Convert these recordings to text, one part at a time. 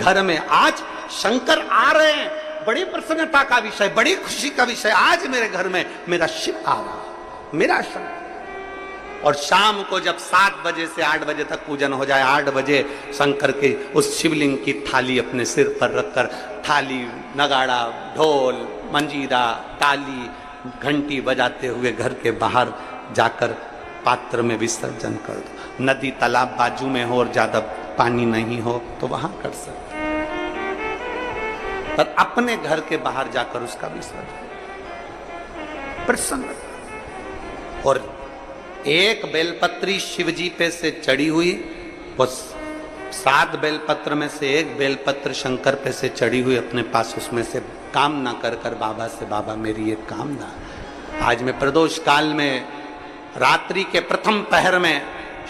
घर में आज शंकर आ रहे हैं, बड़ी प्रसन्नता का विषय, बड़ी खुशी का विषय। आज मेरे घर में मेरा शिव आ रहा, मेरा शंकर। और शाम को जब 7 बजे से 8 बजे तक पूजन हो जाए, 8 बजे शंकर के उस शिवलिंग की थाली अपने सिर पर रखकर, थाली, नगाड़ा, ढोल, मंजीरा, ताली, घंटी बजाते हुए घर के बाहर जाकर पात्र में विसर्जन कर दो। नदी तालाब बाजू में हो और ज्यादा पानी नहीं हो तो वहां कर सकते, पर अपने घर के बाहर जाकर उसका विसर्जन प्रसन्न। और एक बेलपत्री शिवजी पे से चढ़ी हुई, वो 7 बेलपत्र में से एक बेलपत्र शंकर पे से चढ़ी हुई अपने पास, उसमें से कामना कर कर बाबा से, बाबा मेरी एक कामना, आज मैं प्रदोष काल में रात्रि के प्रथम पहर में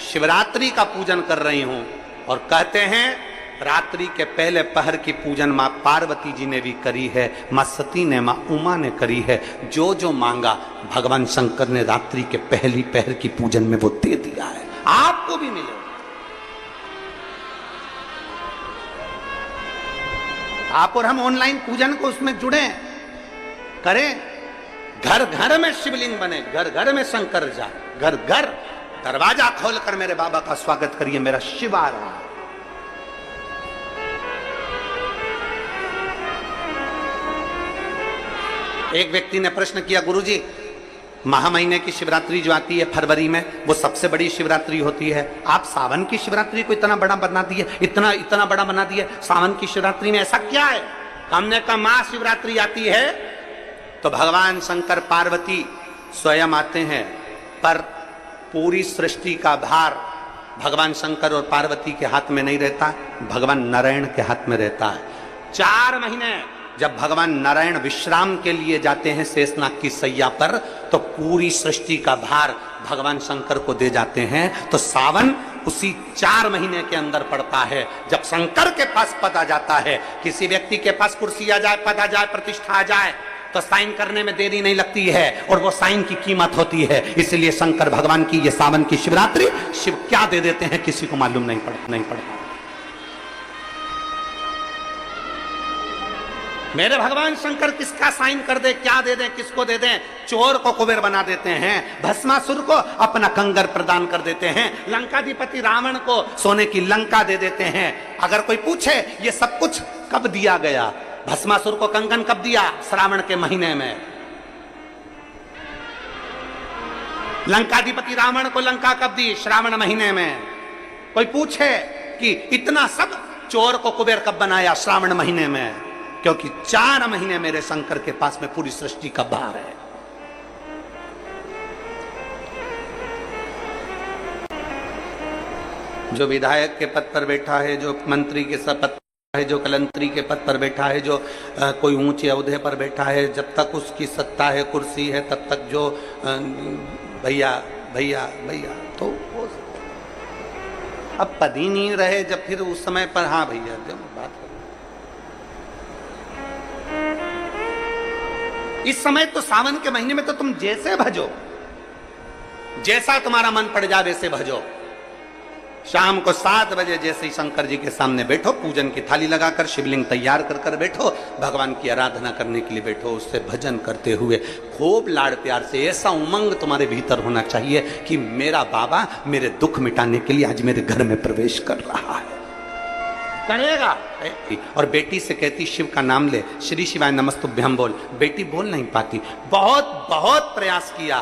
शिवरात्रि का पूजन कर रही हूं। और कहते हैं रात्रि के पहले पहर की पूजन मां पार्वती जी ने भी करी है, मां सती ने, मां उमा ने करी है। जो जो मांगा भगवान शंकर ने रात्रि के पहली पहर की पूजन में वो दे दिया है, आपको भी मिलेगा। आप और हम ऑनलाइन पूजन को उसमें जुड़े करें, घर घर में शिवलिंग बने, घर घर में शंकर जाए, घर घर दरवाजा खोलकर मेरे बाबा का स्वागत करिए, मेरा शिव आ रहा है। एक व्यक्ति ने प्रश्न किया, गुरुजी महा महीने की शिवरात्रि जो आती है फरवरी में, वो सबसे बड़ी शिवरात्रि होती है, आप सावन की शिवरात्रि को इतना बड़ा बना दिए, इतना बड़ा बना दिए, सावन की शिवरात्रि में ऐसा क्या है? हमने कहा महाशिवरात्रि आती है तो भगवान शंकर पार्वती स्वयं आते हैं, पर पूरी सृष्टि का भार भगवान शंकर और पार्वती के हाथ में नहीं रहता, भगवान नारायण के हाथ में रहता है। 4 महीने जब भगवान नारायण विश्राम के लिए जाते हैं शेषनाग की सैया पर, तो पूरी सृष्टि का भार भगवान शंकर को दे जाते हैं। तो सावन उसी 4 महीने के अंदर पड़ता है जब शंकर के पास पद आ जाता है। किसी व्यक्ति के पास कुर्सी आ जाए, पद आ जाए, प्रतिष्ठा आ जाए, तो साइन करने में देरी नहीं लगती है, और वो साइन की कीमत होती है। इसलिए शंकर भगवान की ये सावन की शिवरात्रि, शिव क्या दे देते हैं किसी को मालूम नहीं पड़ता। मेरे भगवान शंकर किसका साइन कर दे, क्या दे दें, किसको दे दें? चोर को कुबेर बना देते हैं, भस्मासुर को अपना कंगर प्रदान कर देते हैं, लंकाधिपति रावण को सोने की लंका दे देते हैं। अगर कोई पूछे ये सब कुछ कब दिया गया, भस्मासुर को कंगन कब दिया? श्रावण के महीने में। लंकाधिपति रावण को लंका कब दी? श्रावण महीने में। कोई पूछे कि इतना सब चोर को कुबेर कब बनाया? श्रावण महीने में। क्योंकि 4 महीने मेरे शंकर के पास में पूरी सृष्टि का भार है। जो विधायक के पद पर बैठा है, जो मंत्री के पद है, जो कलंत्री के पद पर बैठा है, जो कोई ऊंचे ओहदे पर बैठा है, जब तक उसकी सत्ता है, कुर्सी है, तब तक जो भैया भैया भैया, तो वो अब पद ही नहीं रहे, जब फिर उस समय पर हाँ भैया जब बात करो। इस समय तो सावन के महीने में तो तुम जैसे भजो, जैसा तुम्हारा मन पड़ जाए वैसे भजो। शाम को 7 बजे जैसे ही शंकर जी के सामने बैठो, पूजन की थाली लगाकर शिवलिंग तैयार कर कर बैठो, भगवान की आराधना करने के लिए बैठो, उससे भजन करते हुए खूब लाड़ प्यार से। ऐसा उमंग तुम्हारे भीतर होना चाहिए कि मेरा बाबा मेरे दुख मिटाने के लिए आज मेरे घर में प्रवेश कर रहा है, करेगा। और बेटी से कहती शिव का नाम ले, श्री शिवाय नमस्तुभ्यम बोल। बेटी बोल नहीं पाती, बहुत बहुत प्रयास किया,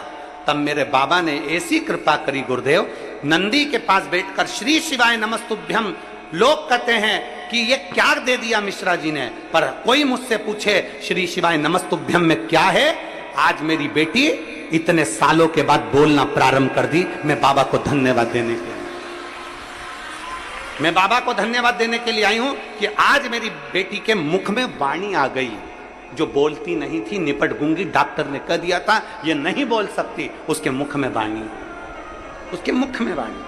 तब मेरे बाबा ने ऐसी कृपा करी गुरुदेव, नंदी के पास बैठकर श्री शिवाय नमस्तुभ्यम। लोग कहते हैं कि ये क्या दे दिया मिश्रा जी ने, पर कोई मुझसे पूछे श्री शिवाय नमस्तुभ्यम में क्या है, आज मेरी बेटी इतने सालों के बाद बोलना प्रारंभ कर दी। मैं बाबा को धन्यवाद देने के लिए, मैं बाबा को धन्यवाद देने के लिए आई हूं कि आज मेरी बेटी के मुख में वाणी आ गई, जो बोलती नहीं थी, निपट गूंगी। डॉक्टर ने कह दिया था ये नहीं बोल सकती, उसके मुख में वाणी, उसके मुख में वाणी।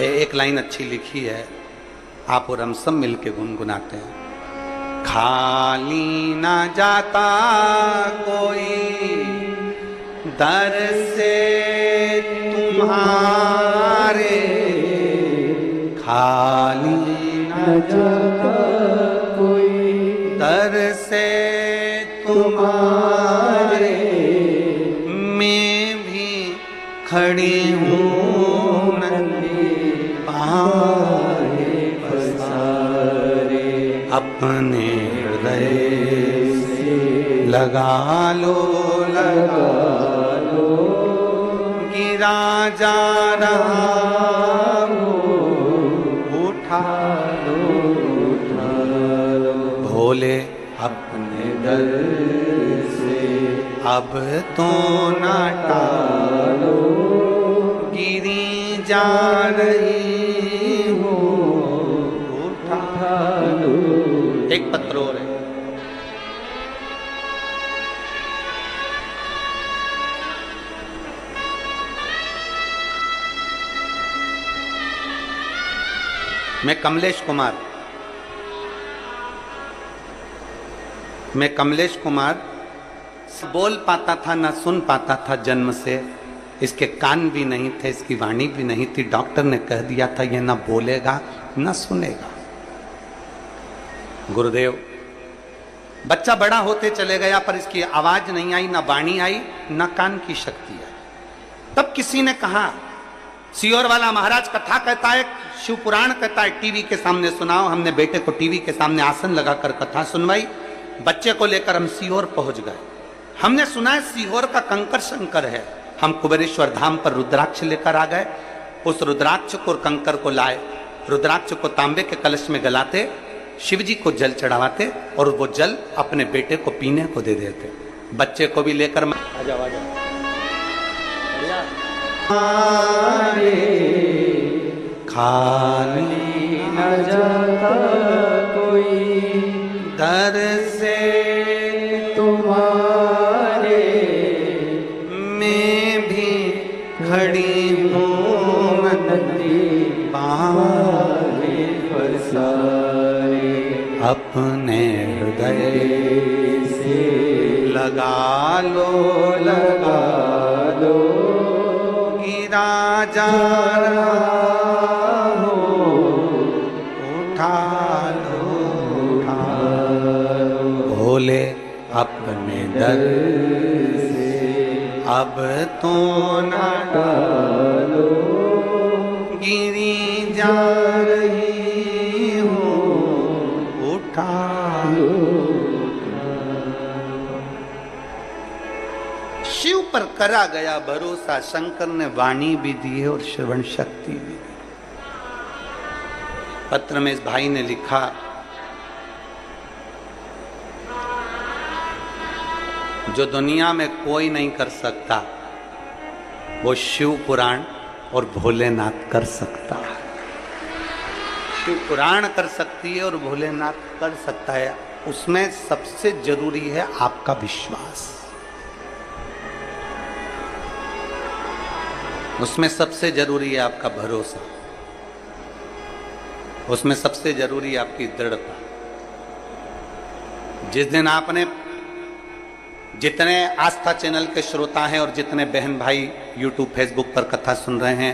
एक लाइन अच्छी लिखी है, आप और हम सब मिलके गुनगुनाते हैं। खाली ना जाता कोई दर से तुम्हारे, खाली न जाता कोई, दर से तुम्हारे मैं भी खड़ी हूँ नंगे पाए पसारे, अपने हृदय से लगा लो गिरा जा रहा उठा लो भोले अपने दर से अब तो ना टालो, गिरी जा रही हो उठा लो। एक पत्र और है, मैं कमलेश कुमार बोल पाता था ना सुन पाता था जन्म से, इसके कान भी नहीं थे, इसकी वाणी भी नहीं थी। डॉक्टर ने कह दिया था ये ना बोलेगा ना सुनेगा। गुरुदेव, बच्चा बड़ा होते चले गया पर इसकी आवाज नहीं आई, ना वाणी आई, ना कान की शक्ति आई। तब किसी ने कहा, सियोर वाला महाराज कथा कहता है, शिव पुराण कहता है, टीवी के सामने सुनाओ। हमने बेटे को टीवी के सामने आसन लगाकर कथा सुनवाई। बच्चे को लेकर हम सीहोर पहुंच गए। हमने सुना है सीहोर का कंकर शंकर है। हम कुबेरेश्वर धाम पर रुद्राक्ष लेकर आ गए। उस रुद्राक्ष को और कंकर को लाए, रुद्राक्ष को तांबे के कलश में गलाते, शिव जी को जल चढ़ावाते और वो जल अपने बेटे को पीने को दे देते। बच्चे को भी लेकर आ जाओ खाली न जाता कोई, दर से तुम्हारे मैं भी खड़ी हूँ नदी पारे पसारे, अपने हृदय से लगा लो गिरा जा रहा हो उठा लो भोले अपने दर से अब तो ना टालो, गिरी जा रही हो उठा लो। शिव पर करा गया भरोसा, शंकर ने वाणी भी दी है और श्रवण शक्ति भी दी। पत्र में इस भाई ने लिखा, जो दुनिया में कोई नहीं कर सकता वो शिव पुराण और भोलेनाथ कर सकता है। शिव पुराण कर सकती है और भोलेनाथ कर सकता है। उसमें सबसे जरूरी है आपका विश्वास, उसमें सबसे जरूरी है आपका भरोसा, उसमें सबसे जरूरी है आपकी दृढ़ता। जिस दिन आपने, जितने आस्था चैनल के श्रोता हैं और जितने बहन भाई यूट्यूब फेसबुक पर कथा सुन रहे हैं,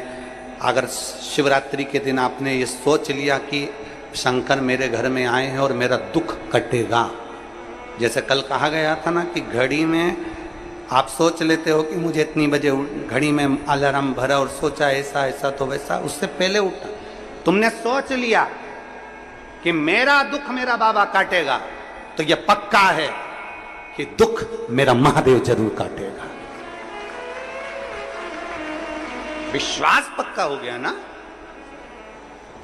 अगर शिवरात्रि के दिन आपने ये सोच लिया कि शंकर मेरे घर में आए हैं और मेरा दुख कटेगा, जैसे कल कहा गया था ना कि घड़ी में आप सोच लेते हो कि मुझे इतनी बजे घड़ी में अलार्म भरा और सोचा ऐसा ऐसा तो वैसा, उससे पहले उठा, तुमने सोच लिया कि मेरा दुख मेरा बाबा काटेगा, तो यह पक्का है कि दुख मेरा महादेव जरूर काटेगा। विश्वास पक्का हो गया ना,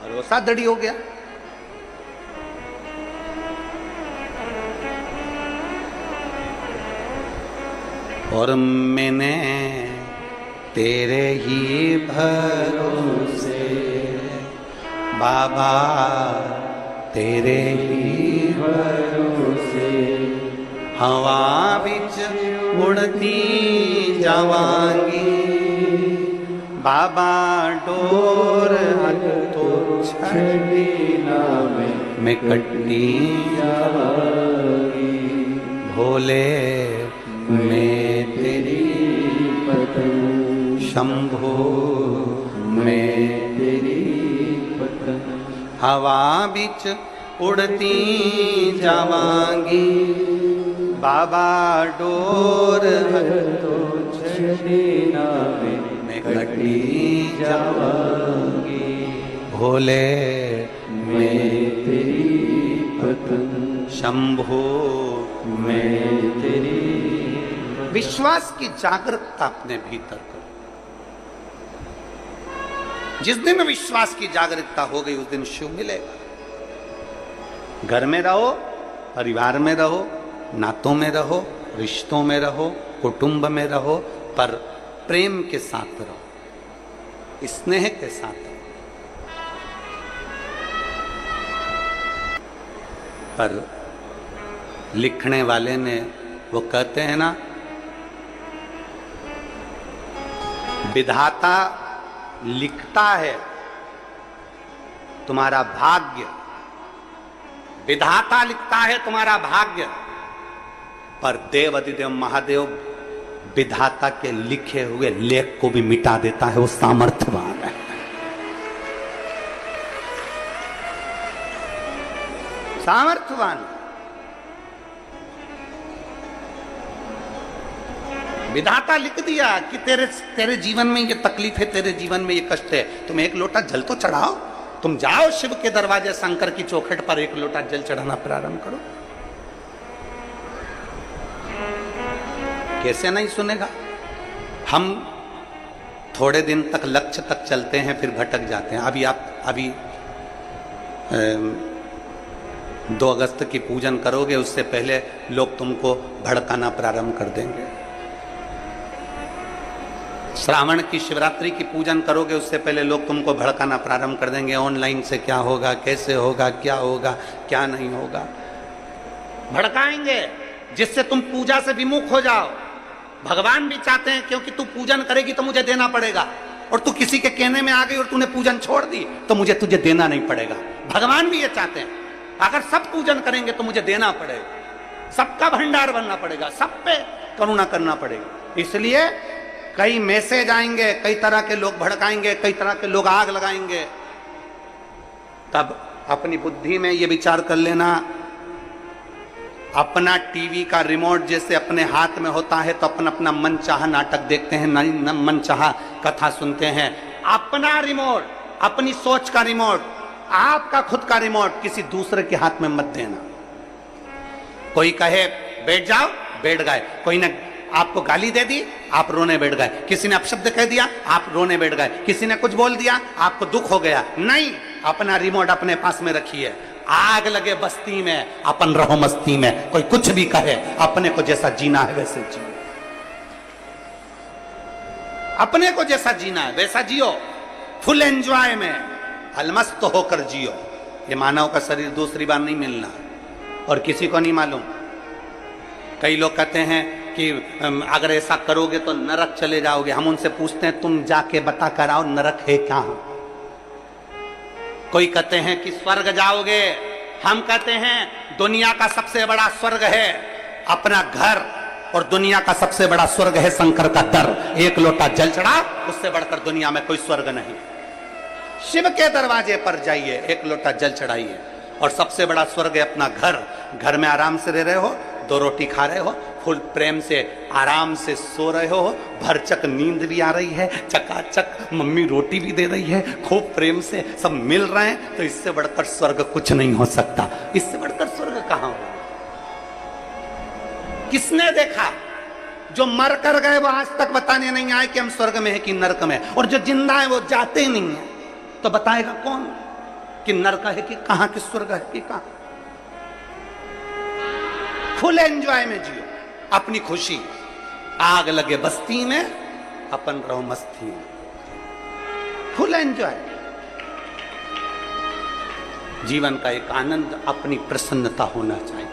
भरोसा दृढ़ हो गया। और मैंने तेरे ही भरोसे बाबा, तेरे ही भरोसे हवा बिच उड़ती जावांगी, बाबा डोर तो छड़ी ना मैं कट्टी जावांगी, भोले मैं तेरी पतंग, शंभो मैं तेरी पतंग। हवा बिच उड़ती जावांगी, बाबा डोर तो छड़ीना मैं कटी जावांगी, भोले मैं तेरी पत्नी, शंभो मैं तेरी। विश्वास की जागरूकता अपने भीतर करो। जिस दिन विश्वास की जागरूकता हो गई उस दिन शिव मिलेगा। घर में रहो, परिवार में रहो, नातों में रहो, रिश्तों में रहो, कुटुंब में रहो, पर प्रेम के साथ रहो, स्नेह के साथ रहो। पर लिखने वाले ने वो कहते हैं ना, विधाता लिखता है तुम्हारा भाग्य, विधाता लिखता है तुम्हारा भाग्य, पर देव अधिदेव महादेव विधाता के लिखे हुए लेख को भी मिटा देता है। वो सामर्थ्यवान है। सामर्थ्यवान। विधाता लिख दिया कि तेरे जीवन में ये तकलीफ है, तेरे जीवन में ये कष्ट है, तुम एक लोटा जल तो चढ़ाओ। तुम जाओ शिव के दरवाजे, शंकर की चौखट पर एक लोटा जल चढ़ाना प्रारंभ करो। कैसे नहीं सुनेगा? हम थोड़े दिन तक लक्ष्य तक चलते हैं, फिर भटक जाते हैं। अभी 2 अगस्त की पूजन करोगे, उससे पहले लोग तुमको भड़काना प्रारंभ कर देंगे। श्रावण की शिवरात्रि की पूजन करोगे, उससे पहले लोग तुमको भड़काना प्रारंभ कर देंगे। ऑनलाइन से क्या होगा, कैसे होगा, क्या होगा, क्या नहीं होगा, भड़काएंगे, जिससे तुम पूजा से विमुख हो जाओ। भगवान भी चाहते हैं क्योंकि तू पूजन करेगी तो मुझे देना पड़ेगा, और तू किसी के कहने में आ गई और तूने पूजन छोड़ दी तो मुझे तुझे देना नहीं पड़ेगा। भगवान भी ये चाहते हैं, अगर सब पूजन करेंगे तो मुझे देना पड़ेगा, सबका भंडार बनना पड़ेगा, सब पे करुणा करना पड़ेगा। इसलिए कई मैसेज आएंगे, कई तरह के लोग भड़काएंगे, कई तरह के लोग आग लगाएंगे। तब अपनी बुद्धि में ये विचार कर लेना, अपना टीवी का रिमोट जैसे अपने हाथ में होता है तो अपन अपना मनचाहा नाटक देखते हैं, मनचाहा कथा सुनते हैं। अपना रिमोट, अपनी सोच का रिमोट, आपका खुद का रिमोट किसी दूसरे के हाथ में मत देना। कोई कहे बैठ जाओ, बैठ गए। कोई ने आपको गाली दे दी, आप रोने बैठ गए। किसी ने अपशब्द कह दिया, आप रोने बैठ गए। किसी ने कुछ बोल दिया, आपको दुख हो गया। नहीं, अपना रिमोट अपने पास में रखिए। आग लगे बस्ती में, अपन रहो मस्ती में। कोई कुछ भी कहे, अपने को जैसा जीना है वैसे जियो। अपने को जैसा जीना है वैसा जियो, फुल एंजॉय में अलमस्त होकर जियो। ये मानव का शरीर दूसरी बार नहीं मिलना, और किसी को नहीं मालूम। कई लोग कहते हैं कि अगर ऐसा करोगे तो नरक चले जाओगे। हम उनसे पूछते हैं तुम जाके बता कर आओ नरक है क्या? कोई कहते हैं कि स्वर्ग जाओगे, हम कहते हैं दुनिया का सबसे बड़ा स्वर्ग है अपना घर, और दुनिया का सबसे बड़ा स्वर्ग है शंकर का दर। एक लोटा जल चढ़ा, उससे बढ़कर दुनिया में कोई स्वर्ग नहीं। शिव के दरवाजे पर जाइए, एक लोटा जल चढ़ाइए, और सबसे बड़ा स्वर्ग है अपना घर। घर में आराम से रह रहे हो, 2 रोटी खा रहे हो, फुल प्रेम से आराम से सो रहे हो, भरचक नींद भी आ रही है, चकाचक मम्मी रोटी भी दे रही है, खूब प्रेम से सब मिल रहे हैं, तो इससे बढ़कर स्वर्ग कुछ नहीं हो सकता। इससे बढ़कर स्वर्ग कहां हो? किसने देखा? जो मर कर गए वो आज तक बताने नहीं आए कि हम स्वर्ग में है कि नरक में, और जो जिंदा है वो जाते नहीं है, तो बताएगा कौन कि नरक है कि कहां, कि स्वर्ग है कि कहां? फुल एंजॉय में जियो अपनी खुशी। आग लगे बस्ती में, अपन रहो मस्ती में। Full enjoy. जीवन का एक आनंद, अपनी प्रसन्नता होना चाहिए।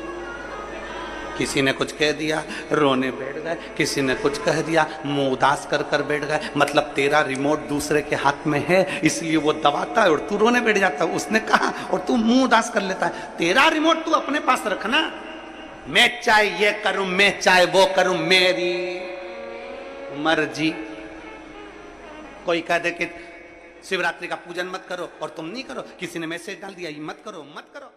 किसी ने कुछ कह दिया, रोने बैठ गए। किसी ने कुछ कह दिया, मुंह उदास कर कर बैठ गए। मतलब तेरा रिमोट दूसरे के हाथ में है, इसलिए वो दबाता है और तू रोने बैठ जाता है। उसने कहा और तू मुंह उदास कर लेता है। तेरा रिमोट तू अपने पास रखना। मैं चाहे ये करूं, मैं चाहे वो करूं, मेरी मर्जी। कोई कह दे कि शिवरात्रि का पूजन मत करो और तुम नहीं करो। किसी ने मैसेज डाल दिया ये मत करो मत करो।